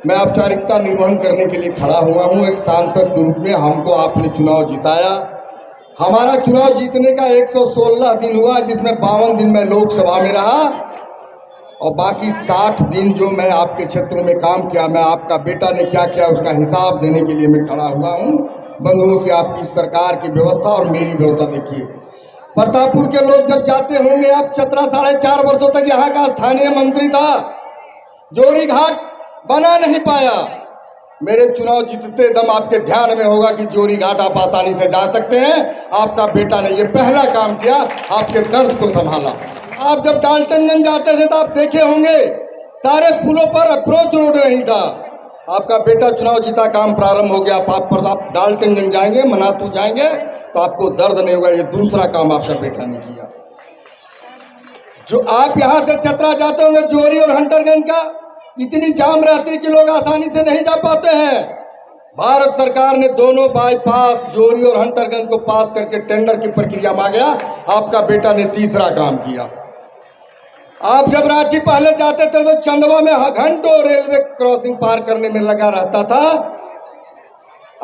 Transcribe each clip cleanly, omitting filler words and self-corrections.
मैं औपचारिकता निर्वहन करने के लिए खड़ा हुआ हूं। एक सांसद के रूप में हमको आपने चुनाव जिताया। हमारा चुनाव जीतने का 116 दिन हुआ, जिसमें 52 दिन मैं लोकसभा में रहा और बाकी 60 दिन जो मैं आपके क्षेत्र में काम किया, मैं आपका बेटा ने क्या किया उसका हिसाब देने के लिए मैं खड़ा हुआ हूं। बंधुओं की आपकी सरकार की व्यवस्था और मेरी व्यवस्था देखिए। प्रतापपुर के लोग जब जाते होंगे, आप चतरा 4.5 वर्षों तक यहाँ का स्थानीय मंत्री था, जोरी घाट बना नहीं पाया। मेरे चुनाव जीतते दम आपके ध्यान में होगा कि जोरी घाट आप आसानी से जा सकते हैं। आपका बेटा ने ये पहला काम किया, आपके दर्द को संभाला। आप जब डाल्टनगंज जाते थे तो आप देखे होंगे सारे पुलों पर अप्रोच रोड नहीं था। आपका बेटा चुनाव जीता, काम प्रारंभ हो गया। आप डाल्टनगंज जाएंगे, मनातू जाएंगे तो आपको दर्द नहीं होगा। ये दूसरा काम आपका बेटा ने किया। जो आप यहाँ से चतरा जाते होंगे, जोरी और हंटरगंज का इतनी जाम रहती है कि लोग आसानी से नहीं जा पाते हैं। भारत सरकार ने दोनों बाईपास जोरी और हंटरगंज को पास करके टेंडर की प्रक्रिया में आ गया। आपका बेटा ने तीसरा काम किया। आप जब रांची पहले जाते थे तो चंदवा में घंटों रेलवे क्रॉसिंग पार करने में लगा रहता था।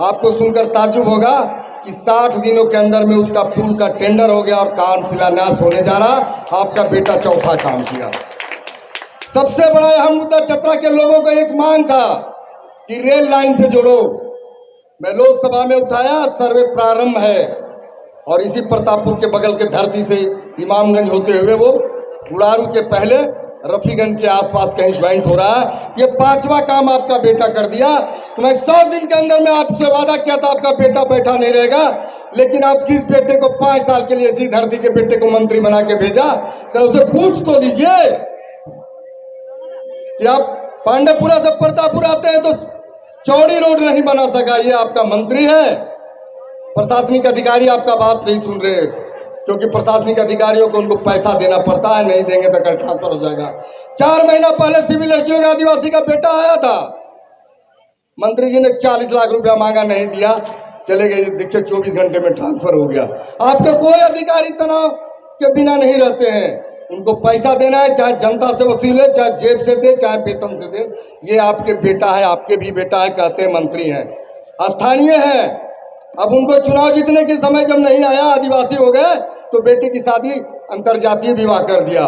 आपको सुनकर ताज्जुब होगा कि 60 दिनों के अंदर में उसका पुल का टेंडर हो गया और काम शिलान्यास होने जा रहा। आपका बेटा चौथा काम किया। सबसे बड़ा अहम मुद्दा चतरा के लोगों का एक मांग था कि रेल लाइन से जोड़ो। मैं लोकसभा में उठाया, सर्वे प्रारंभ है और इसी प्रतापपुर के बगल के धरती से इमामगंज होते हुए वो गुड़ारू के पहले रफीगंज के आसपास कहीं ज्वाइंट हो रहा है। ये 5वां काम आपका बेटा कर दिया। तो मैं 100 दिन के अंदर में आपसे वादा किया था आपका बेटा बैठा नहीं रहेगा, लेकिन आप किस बेटे को 5 साल के लिए इसी धरती के बेटे को मंत्री बना के भेजा? तो उसे पूछ तो लीजिए कि आप पांडेपुरा से प्रतापपुर आते हैं तो चौड़ी रोड नहीं बना सका। ये आपका मंत्री है। प्रशासनिक अधिकारी आपका बात नहीं सुन रहे, क्योंकि प्रशासनिक अधिकारियों को उनको पैसा देना पड़ता है, नहीं देंगे तो कल ट्रांसफर हो जाएगा। 4 महीना पहले सिविल एसडीओ का आदिवासी का बेटा आया था, मंत्री जी ने 40 लाख रुपया मांगा, नहीं दिया, चले गए। देखिए 24 घंटे में ट्रांसफर हो गया। आपके कोई अधिकारी तनाव के बिना नहीं रहते हैं। उनको पैसा देना है, चाहे जनता से वसूले, चाहे जेब से दे, चाहे वेतन से दे। ये आपके बेटा है, आपके भी बेटा है, कहते हैं मंत्री हैं, स्थानीय हैं। अब उनको चुनाव जीतने के समय जब नहीं आया, आदिवासी हो गए, तो बेटे की शादी अंतरजातीय विवाह कर दिया।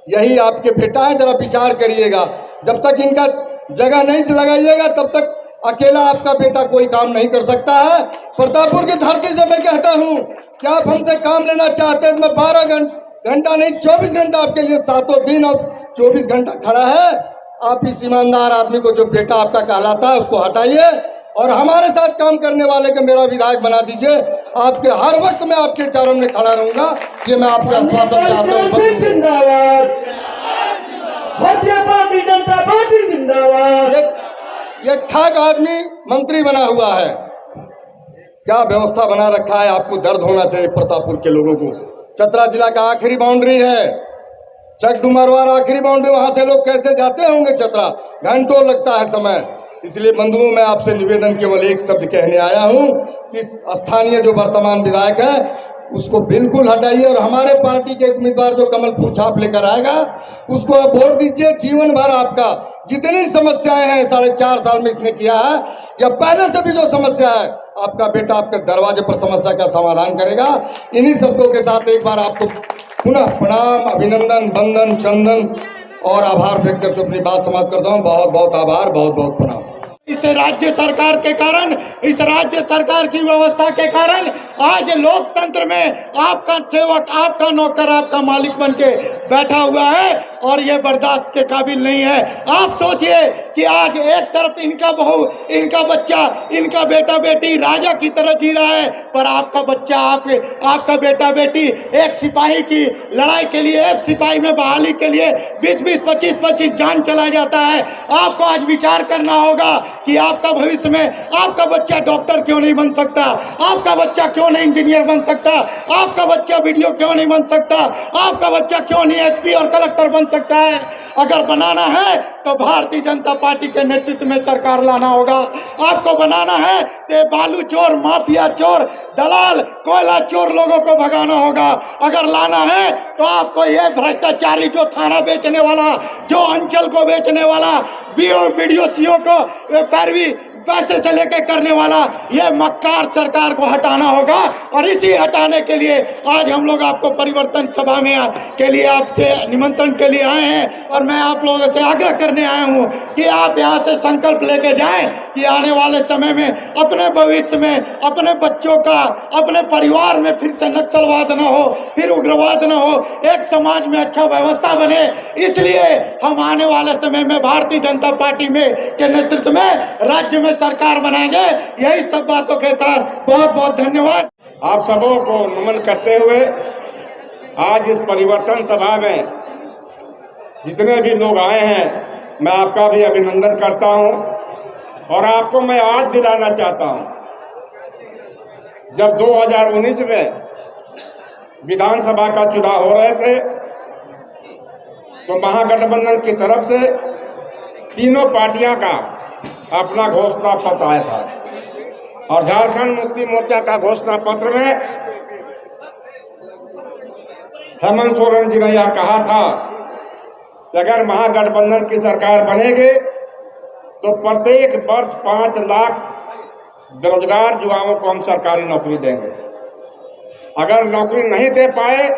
यही आपके बेटा है। जरा विचार करिएगा, जब तक इनका जगह नहीं लगाइएगा तब तक अकेला आपका बेटा कोई काम नहीं कर सकता है। प्रतापपुर की धरती से मैं कहता हूं कि आप हमसे काम लेना चाहते हैं तो मैं 12 घंटा नहीं 24 घंटा आपके लिए, 7 दिन और 24 घंटा खड़ा है। आप इस ईमानदार आदमी को, जो बेटा आपका कहलाता है, उसको हटाइए और हमारे साथ काम करने वाले को मेरा विधायक बना दीजिए। आपके हर वक्त मैं आपके चरणों में खड़ा रहूंगा। ये मैं आपसे आश्वासन चाहता हूँ। ये ठग आदमी मंत्री बना हुआ है। क्या व्यवस्था बना रखा है? आपको दर्द होना चाहिए प्रतापपुर के लोगों को। चतरा जिला का आखिरी बाउंड्री है, चकडुमरवार आखिरी बाउंड्री। वहां से लोग कैसे जाते होंगे चतरा? घंटों लगता है समय। इसलिए बंधुओं, मैं आपसे निवेदन केवल एक शब्द कहने आया हूं कि स्थानीय जो वर्तमान विधायक है उसको बिल्कुल हटाइए और हमारे पार्टी के उम्मीदवार जो कमल फूल छाप लेकर आएगा उसको आप वोट दीजिए। जीवन भर आपका जितनी समस्याएं हैं 4.5 साल में इसने किया है, या पहले से भी जो समस्या है, आपका बेटा आपके दरवाजे पर समस्या का समाधान करेगा। इन्हीं शब्दों के साथ एक बार आपको पुनः प्रणाम, अभिनंदन, वंदन, चंदन और आभार व्यक्त करते अपनी बात समाप्त करता हूँ। बहुत बहुत आभार, बहुत बहुत प्रणाम। इस राज्य सरकार के कारण, इस राज्य सरकार की व्यवस्था के कारण आज लोकतंत्र में आपका सेवक, आपका नौकर, आपका मालिक बनके बैठा हुआ है और ये बर्दाश्त के काबिल नहीं है। आप सोचिए कि आज एक तरफ इनका बहू, इनका बच्चा, इनका बेटा बेटी राजा की तरह जी रहा है, पर आपका बच्चा, आपका बेटा बेटी एक सिपाही की लड़ाई के लिए, एक सिपाही में बहाली के लिए 20-20, 25-25 जान चला जाता है। आपको आज विचार करना होगा कि आपका भविष्य में आपका बच्चा डॉक्टर क्यों नहीं बन सकता, आपका बच्चा क्यों नहीं इंजीनियर बन सकता, आपका बच्चा वीडियो क्यों नहीं बन सकता, आपका बच्चा क्यों नहीं एसपी और कलेक्टर बन सकता है। अगर बनाना है तो भारतीय जनता पार्टी के नेतृत्व में सरकार लाना होगा। आपको बनाना है तो ये बालू चोर, माफिया चोर, दलाल, कोयला चोर लोगों को भगाना होगा। अगर लाना है तो आपको ये भ्रष्टाचारी जो थाना बेचने वाला, जो अंचल को बेचने वाला, वीडियो सीओ को पैरवी पैसे से लेके करने वाला, ये मक्कार सरकार को हटाना होगा। और इसी हटाने के लिए आज हम लोग आपको परिवर्तन सभा में के लिए आपसे निमंत्रण के लिए आए हैं। और मैं आप लोगों से आग्रह करने आया हूँ कि आप यहाँ से संकल्प लेके जाएं कि आने वाले समय में अपने भविष्य में, अपने बच्चों का, अपने परिवार में फिर से नक्सलवाद न हो, फिर उग्रवाद न हो, एक समाज में अच्छा व्यवस्था बने। इसलिए हम आने वाले समय में भारतीय जनता पार्टी में के नेतृत्व में राज्य में सरकार बनाएंगे। यही सब बातों के साथ बहुत बहुत धन्यवाद। आप सबों को नमन करते हुए आज इस परिवर्तन सभा में जितने भी लोग आए हैं, मैं आपका भी अभिनंदन करता हूं। और आपको मैं आज दिलाना चाहता हूं, जब 2019 में विधानसभा का चुनाव हो रहे थे तो महागठबंधन की तरफ से तीनों पार्टियां का अपना घोषणा पत्र आया था। और झारखंड मुक्ति मोर्चा का घोषणा पत्र में हेमंत सोरेन जी ने यह कहा था कि अगर महागठबंधन की सरकार बनेगी तो प्रत्येक वर्ष 5 लाख बेरोजगार युवाओं को हम सरकारी नौकरी देंगे। अगर नौकरी नहीं दे पाए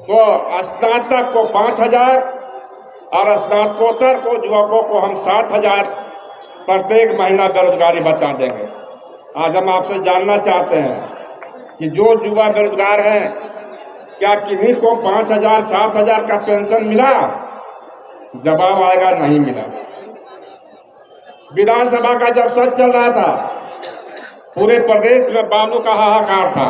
तो स्नातक को 5,000 और स्नातकोत्तर को युवकों को हम 7,000 प्रत्येक महीना बेरोजगारी बता देंगे। आज हम आपसे जानना चाहते हैं कि जो युवा बेरोजगार हैं, क्या किन्हीं को 5,000 7,000 का पेंशन मिला? जवाब आएगा नहीं मिला। विधानसभा का जब सत्र चल रहा था, पूरे प्रदेश में बालू का हाहाकार था।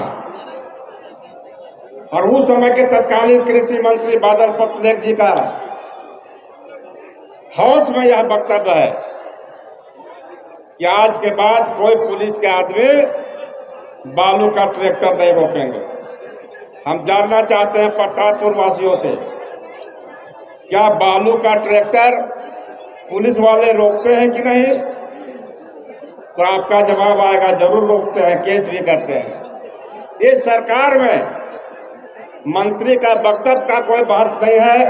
और उस समय के तत्कालीन कृषि मंत्री बादल पत्रलेख जी का हाउस में यह वक्तव्य है कि आज के बाद कोई पुलिस के आदमी बालू का ट्रैक्टर नहीं रोकेंगे। हम जानना चाहते हैं प्रतापपुर वासियों से, क्या बालू का ट्रैक्टर पुलिस वाले रोकते हैं कि नहीं? तो आपका जवाब आएगा जरूर रोकते हैं, केस भी करते हैं। इस सरकार में मंत्री का वक्तव्य का कोई बात नहीं है।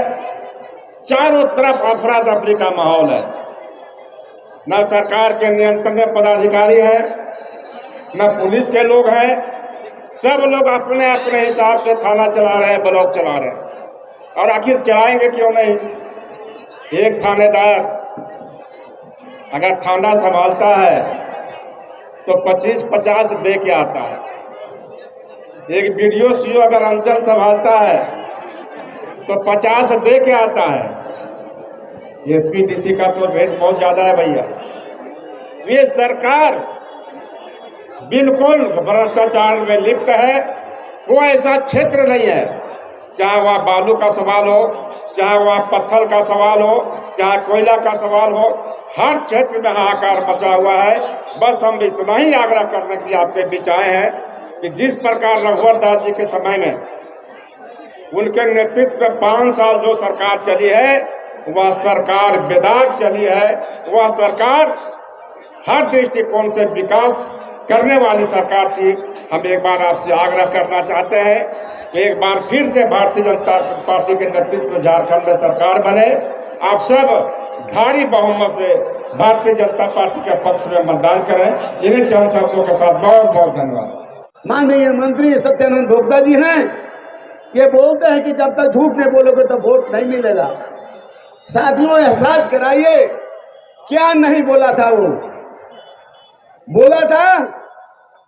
चारों तरफ अफरा तफरी का माहौल है। न सरकार के नियंत्रण में पदाधिकारी है, न पुलिस के लोग हैं। सब लोग अपने अपने हिसाब से थाना चला रहे हैं, ब्लॉक चला रहे हैं। और आखिर चलाएंगे क्यों नहीं? एक थानेदार अगर थाना संभालता है तो 25-50 दे के आता है। एक वीडियो सीओ अगर अंचल संभालता है तो 50 दे के आता है। एसपी डीसी का तो रेट बहुत ज्यादा है भैया। ये सरकार बिल्कुल भ्रष्टाचार में लिप्त है। कोई ऐसा क्षेत्र नहीं है, चाहे वह बालू का सवाल हो, चाहे वह पत्थर का सवाल हो, चाहे कोयला का सवाल हो, हर क्षेत्र में हाहाकार मचा हुआ है। बस हम इतना ही आग्रह करने के लिए आपके बीच आए हैं कि जिस प्रकार रघुवर दास जी के समय में उनके नेतृत्व में 5 साल जो सरकार चली है, वह सरकार बेदाग चली है। वह सरकार हर दृष्टिकोण से विकास करने वाली सरकार थी। हम एक बार आपसे आग्रह करना चाहते हैं कि एक बार फिर से भारतीय जनता पार्टी के नेतृत्व में झारखंड में सरकार बने। आप सब भारी बहुमत से भारतीय जनता पार्टी के पक्ष में मतदान करें। इन्हीं चंद शब्दों के साथ बहुत बहुत धन्यवाद। माननीय मंत्री सत्यानंद भोक्ता जी हैं, ये बोलते हैं कि जब तक झूठ नहीं बोलोगे तो वोट नहीं मिलेगा। साथियों, एहसास कराइए क्या नहीं बोला था। वो बोला था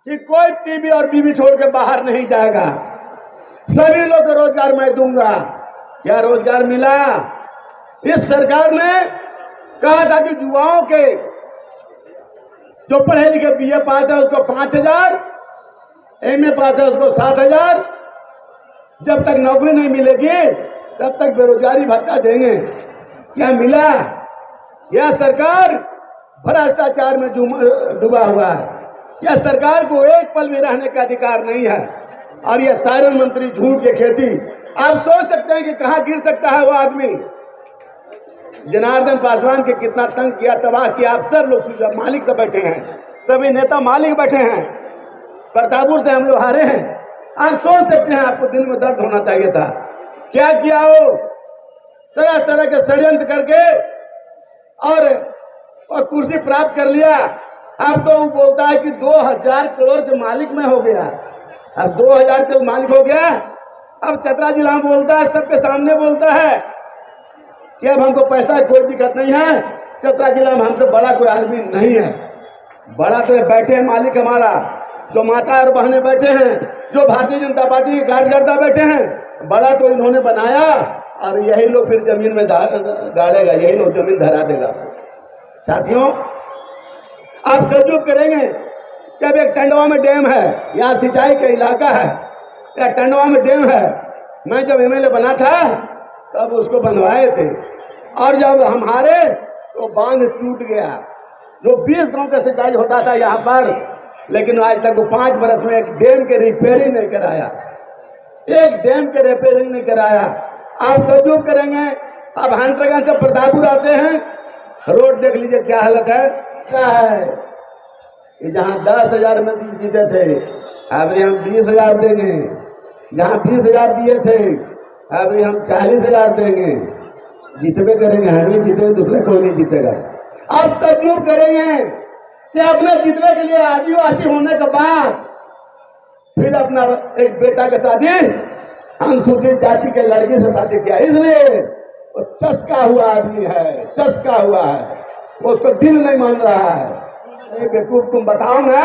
कि कोई टीबी और बीबी छोड़ के बाहर नहीं जाएगा, सभी लोग को रोजगार मैं दूंगा। क्या रोजगार मिला? इस सरकार ने कहा था कि युवाओं के जो पढ़े लिखे बीए पास है उसको 5,000, एमए पास है उसको 7,000। जब तक नौकरी नहीं मिलेगी तब तक बेरोजगारी भत्ता देंगे। क्या मिला? यह सरकार भ्रष्टाचार में डूबा हुआ है। यह सरकार को एक पल भी रहने का अधिकार नहीं है। और यह सारे मंत्री झूठ की खेती आप सोच सकते हैं कि कहां गिर सकता है वो आदमी। जनार्दन पासवान के कितना तंग किया, तबाह किया। आप सब लोग मालिक से बैठे हैं, सभी नेता मालिक बैठे हैं। प्रतापपुर से हम लोग हारे हैं। आप सोच सकते हैं, आपको दिल में दर्द होना चाहिए था। क्या किया वो, तरह तरह के षड्यंत्र करके और कुर्सी प्राप्त कर लिया। अब तो वो बोलता है कि 2000 करोड़ के मालिक में हो गया। अब 2000 के मालिक हो गया। अब चतरा जिला में बोलता है, सबके सामने बोलता है कि अब हमको पैसा कोई दिक्कत नहीं है, चतरा जिला में हमसे बड़ा कोई आदमी नहीं है। बड़ा तो ये बैठे हैं मालिक हमारा, जो माता और बहनें बैठे हैं, जो भारतीय जनता पार्टी के कार्यकर्ता बैठे हैं। बड़ा तो इन्होंने बनाया और यही लोग फिर जमीन में गाड़ेगा, यही लोग जमीन धरा देगा। साथियों, आप तजुब करेंगे कि अब एक टंडवा में डैम है, यहाँ सिंचाई का इलाका है, या टंडवा में डैम है। मैं जब एमएलए बना था तब उसको बनवाए थे, और जब हम हारे तो बांध टूट गया। जो 20 गांव का सिंचाई होता था यहाँ पर, लेकिन आज तक वो 5 बरस में एक डैम के रिपेयरिंग नहीं कराया, एक डैम के रिपेयरिंग नहीं कराया। आप तजुब करेंगे, अब हंटरगंज से प्रतापपुर आते हैं, रोड देख लीजिए क्या हालत है। क्या है कि जहाँ 10,000 में जीते थे, अब हम 20,000 देंगे। जहाँ 20,000 दिए थे, अब हम 40,000 देंगे। जीतबे करेंगे, हम ही जीतेंगे, दूसरे कोई नहीं जीतेगा। अब तजुब करेंगे कि अपने जीतने के लिए आदिवासी होने के बाद फिर अपना एक बेटा के शादी अनुसूचित जाति के लड़की से शादी किया, इसलिए वो चस्का हुआ आदमी है, चस्का हुआ है, उसको दिल नहीं मान रहा है। बेवकूफ, तुम बताओ ना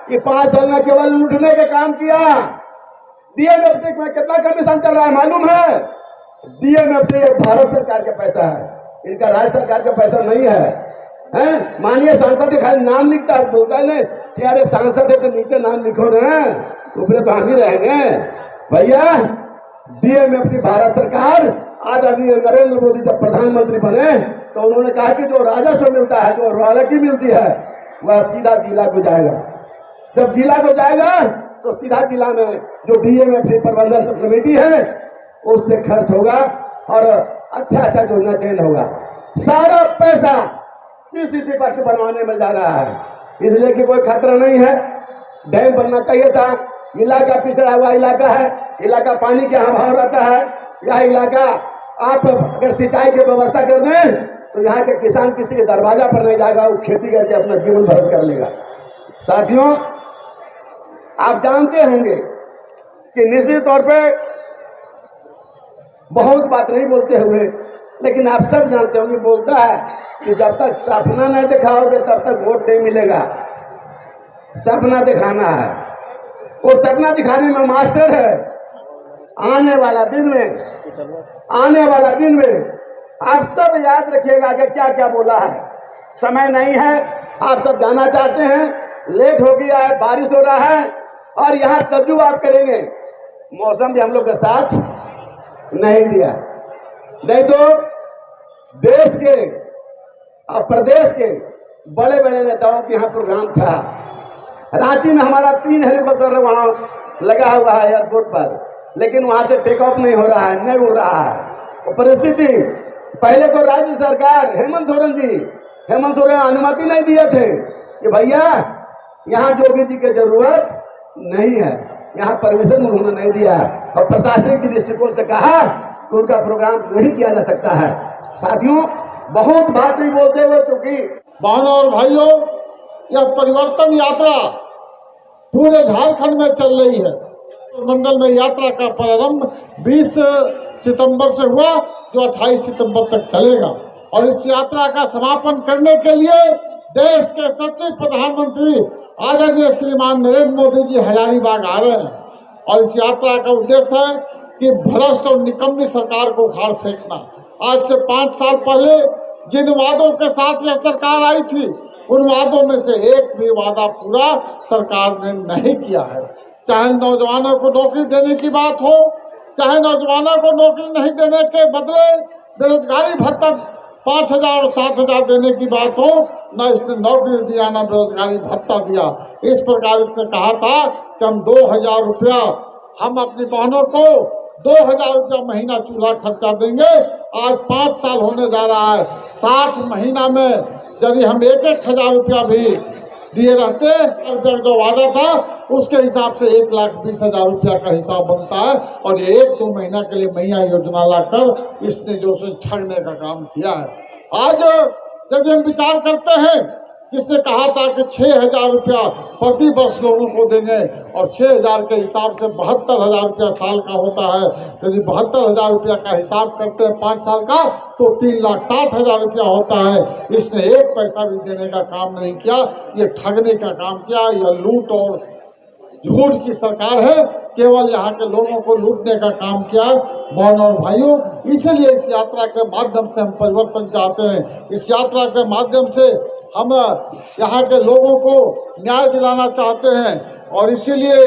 कि 5 साल में केवल लूटने के काम किया। डीएमएफटी में कितना कमीशन चल रहा है मालूम है? डीएमएफटी भारत सरकार का पैसा है, इनका राज्य सरकार का पैसा नहीं है। मानिए सांसद के खाली नाम लिखता है, बोलता है कि अरे सांसद है तो नीचे नाम लिखो ना, ऊपर तो हम ही रहेंगे। भैया, डीएमएफटी भारत सरकार, आज आदमी नरेंद्र मोदी जब प्रधानमंत्री बने तो उन्होंने कहा कि जो राजस्व मिलता है, जो रॉयल्टी मिलती है, वह सीधा जिला को जाएगा। जब जिला को जाएगा तो सीधा जिला में जो डीएमएफटी प्रबंधन कमेटी है उससे खर्च होगा और अच्छा योजना चयन होगा। सारा पैसा किसी पक्ष बनवाने में जा रहा है, इसलिए कि कोई खतरा नहीं है। डैम बनना चाहिए था, इलाका पिछड़ा हुआ इलाका है, इलाका पानी के अभाव रहता है। यह इलाका आप अगर सिंचाई की व्यवस्था कर दें तो यहाँ के किसान किसी के दरवाजा पर नहीं जाएगा, वो खेती करके अपना जीवन भर कर लेगा। साथियों, आप जानते होंगे कि निश्चित तौर पे बहुत बात नहीं बोलते हुए, लेकिन आप सब जानते होंगे, बोलता है कि जब तक सपना नहीं दिखाओगे तब तक वोट नहीं मिलेगा। सपना दिखाना है, वो सपना दिखाने में मास्टर है। आने वाला दिन में आप सब याद रखिएगा कि क्या क्या बोला है। समय नहीं है, आप सब जाना चाहते हैं, लेट हो गया है, बारिश हो रहा है, और यहाँ तजुब आप करेंगे, मौसम भी हम लोग के साथ नहीं दिया। नहीं तो देश के और प्रदेश के बड़े बड़े नेताओं के यहाँ प्रोग्राम था। रांची में हमारा 3 हेलीकॉप्टर वहाँ लगा हुआ है एयरपोर्ट पर, लेकिन वहाँ से टेक ऑफ नहीं हो रहा है, नहीं उड़ रहा है। वो परिस्थिति, पहले तो राज्य सरकार हेमंत सोरेन अनुमति नहीं दिए थे कि भैया यहाँ जोगी जी की जरूरत नहीं है, यहाँ परमिशन उन्होंने नहीं दिया, और प्रशासनिक के दृष्टिकोण से कहा कि उनका प्रोग्राम नहीं किया जा सकता है। साथियों, बहुत बात नहीं बोलते हुए, चूंकि बहनों और भाइयों, यह परिवर्तन यात्रा पूरे झारखंड में चल रही है। मंडल में यात्रा का प्रारंभ 20 सितंबर से हुआ, जो 28 सितंबर तक चलेगा, और इस यात्रा का समापन करने के लिए देश के सचिव प्रधानमंत्री आदरणीय श्रीमान नरेंद्र मोदी जी हजारीबाग आ रहे हैं। और इस यात्रा का उद्देश्य है कि भ्रष्ट और निकम्मी सरकार को उखाड़ फेंकना। आज से 5 साल पहले जिन वादों के साथ यह सरकार आई थी, उन वादों में से एक भी वादा पूरा सरकार ने नहीं किया है। चाहे नौजवानों को नौकरी देने की बात हो, चाहे नौजवानों को नौकरी नहीं देने के बदले बेरोजगारी भत्ता 5,000 और 7,000 देने की बात हो, न इसने नौकरी दिया न बेरोजगारी भत्ता दिया। इस प्रकार इसने कहा था कि हम 2,000 रुपया हम अपनी बहनों को 2000 रुपया महीना चूल्हा खर्चा देंगे। आज 5 साल होने जा रहा है, 60 महीना में यदि हम 1,000 रुपया भी दिए रहते, रुपया जो वादा था उसके हिसाब से 1,20,000 रुपया का हिसाब बनता है। और ये 1-2 महीना के लिए मैया योजना लाकर इसने जो ठगने का काम किया है। आज यदि हम विचार करते हैं, किसने कहा था कि 6,000 रुपया प्रति वर्ष लोगों को देंगे और 6,000 के हिसाब से 72,000 रुपया साल का होता है। यदि 72,000 रुपया का हिसाब करते हैं 5 साल का तो 3,60,000 रुपया होता है। इसने 1 पैसा भी देने का काम नहीं किया, ये ठगने का काम किया। यह लूट और झूठ की सरकार है, केवल यहाँ के लोगों को लूटने का काम किया। बहनों और भाइयों, इसलिए इस यात्रा के माध्यम से हम परिवर्तन चाहते हैं। इस यात्रा के माध्यम से हम यहाँ के लोगों को न्याय दिलाना चाहते हैं और इसीलिए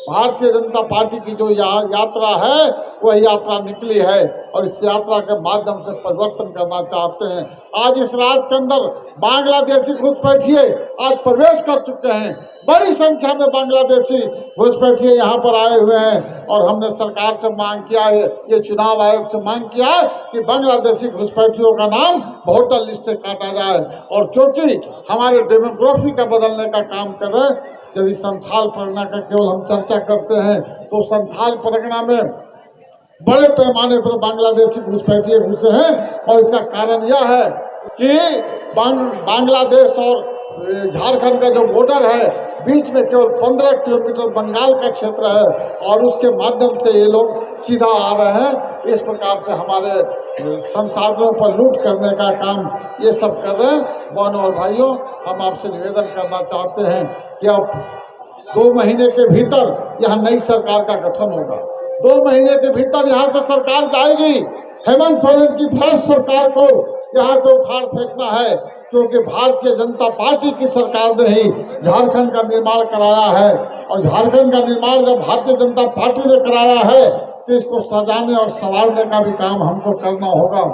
भारतीय जनता पार्टी की जो यात्रा है वह यात्रा निकली है और इस यात्रा के माध्यम से परिवर्तन करना चाहते हैं। आज इस राज्य के अंदर बांग्लादेशी घुसपैठिए आज प्रवेश कर चुके हैं। बड़ी संख्या में बांग्लादेशी घुसपैठिए यहाँ पर आए हुए हैं और हमने सरकार से मांग किया है, ये चुनाव आयोग से मांग किया है कि बांग्लादेशी घुसपैठियों का नाम वोटर लिस्ट से काटा जाए। और क्योंकि हमारे डेमोग्राफी का बदलने का काम कर रहे हैं, यदि संथाल परगना का केवल हम चर्चा करते हैं तो संथाल परगना में बड़े पैमाने पर बांग्लादेशी घुसपैठिए घुसे हैं और इसका कारण यह है कि बांग्लादेश और झारखंड का जो बॉर्डर है बीच में केवल 15 किलोमीटर बंगाल का क्षेत्र है और उसके माध्यम से ये लोग सीधा आ रहे हैं। इस प्रकार से हमारे संसाधनों पर लूट करने का काम ये सब कर रहे हैं। बहनों और भाइयों, हम आपसे निवेदन करना चाहते हैं कि अब 2 महीने के भीतर यहाँ नई सरकार का गठन होगा। 2 महीने के भीतर यहाँ से सरकार जाएगी। हेमंत सोरेन की भ्रष्ट सरकार को यहाँ से उखाड़ फेंकना है, क्योंकि भारतीय जनता पार्टी की सरकार ने ही झारखंड का निर्माण कराया है और झारखंड का निर्माण जब भारतीय जनता पार्टी ने कराया है तो इसको सजाने और संवारने का भी काम हमको करना होगा।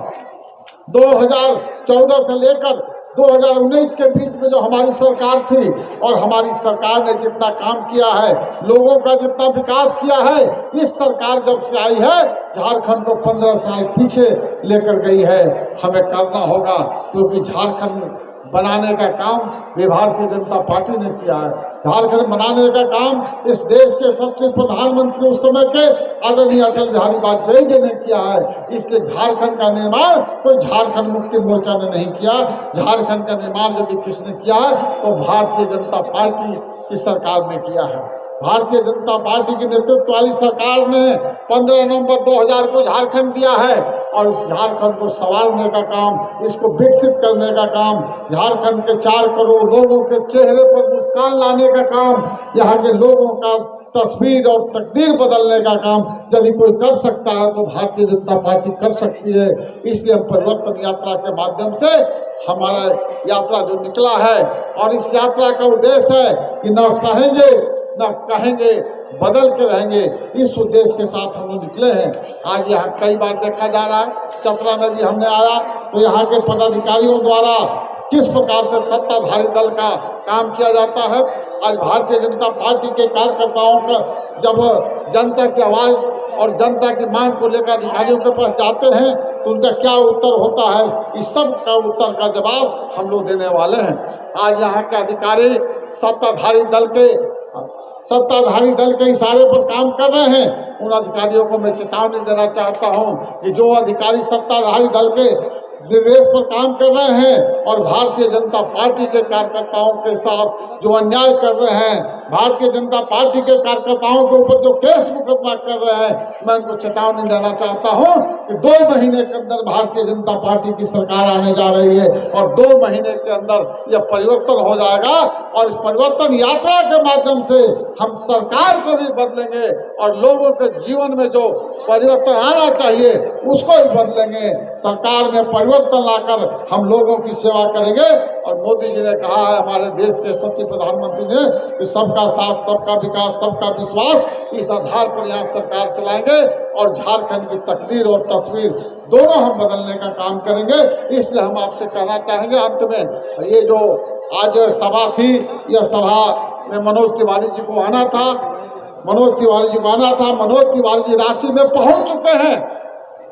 2014 से लेकर 2019 के बीच में जो हमारी सरकार थी और हमारी सरकार ने जितना काम किया है, लोगों का जितना विकास किया है, इस सरकार जब से आई है झारखंड को 15 साल पीछे लेकर गई है। हमें करना होगा, क्योंकि झारखंड बनाने का काम भी भारतीय जनता पार्टी ने किया है। झारखंड बनाने का काम इस देश के सबसे प्रधानमंत्री उस समय के आदरणीय अटल बिहारी वाजपेयी जी ने किया है। इसलिए झारखंड का निर्माण कोई झारखंड मुक्ति मोर्चा ने नहीं किया। झारखंड का निर्माण यदि किसने किया है तो भारतीय जनता पार्टी की सरकार ने किया है। भारतीय जनता पार्टी की नेतृत्व वाली सरकार ने 15 नवंबर 2000 को झारखंड दिया है और इस झारखंड को संवारने का काम, इसको विकसित करने का काम, झारखंड के 4 करोड़ लोगों के चेहरे पर मुस्कान लाने का काम, यहाँ के लोगों का तस्वीर और तकदीर बदलने का काम यदि कोई कर सकता है तो भारतीय जनता पार्टी कर सकती है। इसलिए हम परिवर्तन यात्रा के माध्यम से हमारा यात्रा जो निकला है और इस यात्रा का उद्देश्य है कि न सहेंगे न कहेंगे, बदल के रहेंगे। इस उद्देश्य के साथ हम लोग निकले हैं। आज यहाँ कई बार देखा जा रहा है, चतरा में भी हमने आया तो यहाँ के पदाधिकारियों द्वारा किस प्रकार से सत्ताधारी दल का काम किया जाता है। आज भारतीय जनता पार्टी के कार्यकर्ताओं का जब जनता की आवाज़ और जनता की मांग को लेकर अधिकारियों के पास जाते हैं तो उनका क्या उत्तर होता है, इस सब का उत्तर का जवाब हम लोग देने वाले हैं। आज यहाँ के अधिकारी सत्ताधारी दल के इशारे पर काम कर रहे हैं। उन अधिकारियों को मैं चेतावनी देना चाहता हूं कि जो अधिकारी सत्ताधारी दल के निर्देश पर काम कर रहे हैं और भारतीय जनता पार्टी के कार्यकर्ताओं के साथ जो अन्याय कर रहे हैं, भारतीय जनता पार्टी के कार्यकर्ताओं के ऊपर जो केस मुकदमा कर रहे हैं, मैं उनको चेतावनी देना चाहता हूं कि 2 महीने के अंदर भारतीय जनता पार्टी की सरकार आने जा रही है और 2 महीने के अंदर यह परिवर्तन हो जाएगा और इस परिवर्तन यात्रा के माध्यम से हम सरकार को भी बदलेंगे और लोगों के जीवन में जो परिवर्तन आना चाहिए उसको भी बदलेंगे। सरकार में परिवर्तन लाकर हम लोगों की सेवा करेंगे। और मोदी जी ने कहा है, हमारे देश के सच्चे प्रधानमंत्री ने, कि सबका साथ, सबका विकास, सबका विश्वास, इस आधार पर यहाँ सरकार चलाएंगे और झारखंड की तकदीर और तस्वीर दोनों हम बदलने का काम करेंगे। इसलिए हम आपसे कहना चाहेंगे अंत में, ये जो आज सभा थी, यह सभा में मनोज तिवारी जी को आना था, मनोज तिवारी जी को आना था। मनोज तिवारी जी रांची में पहुंच चुके हैं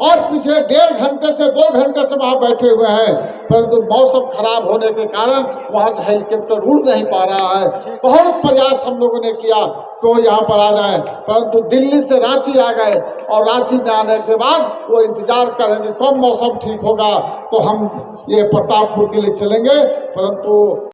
और पिछले 1.5 घंटे से 2 घंटे से वहाँ बैठे हुए हैं, परंतु मौसम खराब होने के कारण वहाँ से हेलीकॉप्टर उड़ नहीं पा रहा है। बहुत प्रयास हम लोगों ने किया कि वो यहाँ पर आ जाए, परंतु दिल्ली से रांची आ गए और रांची में आने के बाद वो इंतजार करेंगे कब मौसम ठीक होगा तो हम ये प्रतापपुर के लिए चलेंगे, परंतु